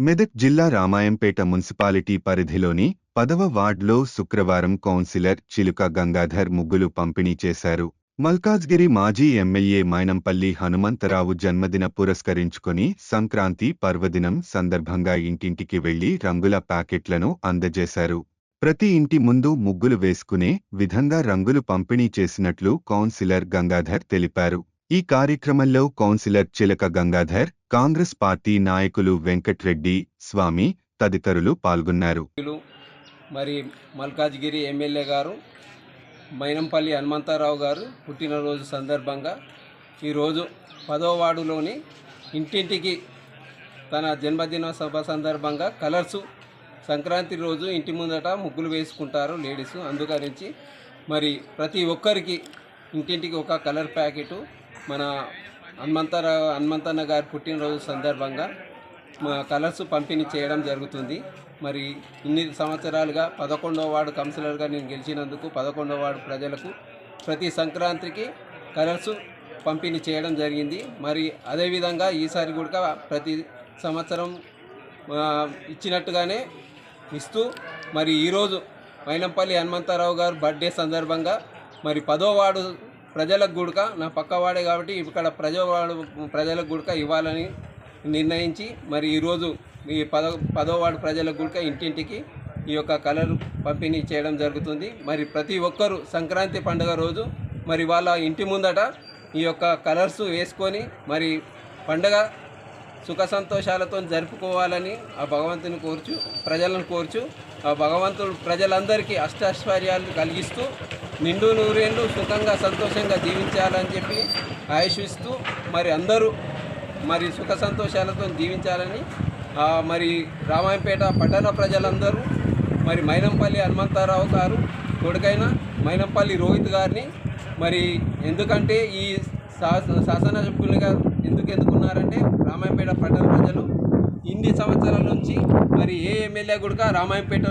మెదక్ జిల్లా రామాయంపేట మున్సిపాలిటీ పరిధిలోని 10వ వార్డులో శుక్రవారం కౌన్సిలర్ చిలుక గంగాధర్ ముగ్గులు పంపిణీ చేశారు. మల్కాజ్గిరి మాజీ ఎమ్మెల్యే మైనంపల్లి హనుమంతరావు జన్మదిన పురస్కరించుకొని సంక్రాంతి పర్వదినం సందర్భంగా ఇంటింటికి వెళ్లి రంగుల ప్యాకెట్లను అందజేశారు. ప్రతి ఇంటి ముందు ముగ్గులు వేసుకునే విధంగా రంగులు పంపిణీ చేసినట్లు కౌన్సిలర్ గంగాధర్ తెలిపారు. ఈ కార్యక్రమంలో కౌన్సిలర్ చిలక గంగాధర్, కాంగ్రెస్ పార్టీ నాయకులు వెంకట్రెడ్డి, స్వామి తదితరులు పాల్గొన్నారు. మరి మల్కాజ్గిరి ఎమ్మెల్యే గారు మైనంపల్లి హనుమంతరావు గారు పుట్టినరోజు సందర్భంగా ఈరోజు 10వ వార్డులోని ఇంటింటికి తన జన్మదిన సభ సందర్భంగా కలర్సు సంక్రాంతి రోజు ఇంటి ముందట ముగ్గులు వేసుకుంటారు లేడీస్. అందుకరించి మరి ప్రతి ఒక్కరికి ఇంటింటికి ఒక కలర్ ప్యాకెటు మన హనుమంతన్న గారి పుట్టినరోజు సందర్భంగా కలర్స్ పంపిణీ చేయడం జరుగుతుంది. మరి ఇన్ని సంవత్సరాలుగా 11వ వార్డు కౌన్సిలర్గా నేను గెలిచినందుకు 11వ వార్డు ప్రజలకు ప్రతి సంక్రాంతికి కలర్స్ పంపిణీ చేయడం జరిగింది. మరి అదేవిధంగా ఈసారి కూడా ప్రతి సంవత్సరం ఇచ్చినట్టుగానే ఇస్తూ మరి ఈరోజు మైనంపల్లి హనుమంతరావు గారు బర్త్డే సందర్భంగా మరి 10వ వార్డు ప్రజలకు గుడక నా పక్కవాడే కాబట్టి ఇక్కడ ప్రజలకు గుడక ఇవ్వాలని నిర్ణయించి మరి ఈరోజు ఈ 10వ వార్డు ప్రజలకు గుడక ఇంటింటికి ఈ యొక్క కలర్ పంపిణీ చేయడం జరుగుతుంది. మరి ప్రతి ఒక్కరూ సంక్రాంతి పండుగ రోజు మరి వాళ్ళ ఇంటి ముందట ఈ యొక్క కలర్స్ వేసుకొని మరి పండుగ సుఖ సంతోషాలతో జరుపుకోవాలని ఆ భగవంతుని ప్రజలను కోర్చు ఆ భగవంతుడు ప్రజలందరికీ అష్టైశ్వర్యాలు కలిగిస్తూ నిండు నూరేళ్ళు సుఖంగా సంతోషంగా జీవించాలని చెప్పి ఆశిస్తూ మరి అందరూ మరి సుఖ సంతోషాలతో జీవించాలని మరి రామాయంపేట పట్టణ ప్రజలందరూ మరి మైనంపల్లి హనుమంతరావు గారు కొడుకైన మైనంపల్లి రోహిత్ గారిని మరి ఎందుకంటే ఈ శాసనసభ్యులుగా ఎందుకున్నారంటే రామాయంపేట పట్టణ ప్రజలు ఇన్ని సంవత్సరాల నుంచి మరి ఏ ఎమ్మెల్యే కూడా రామాయంపేట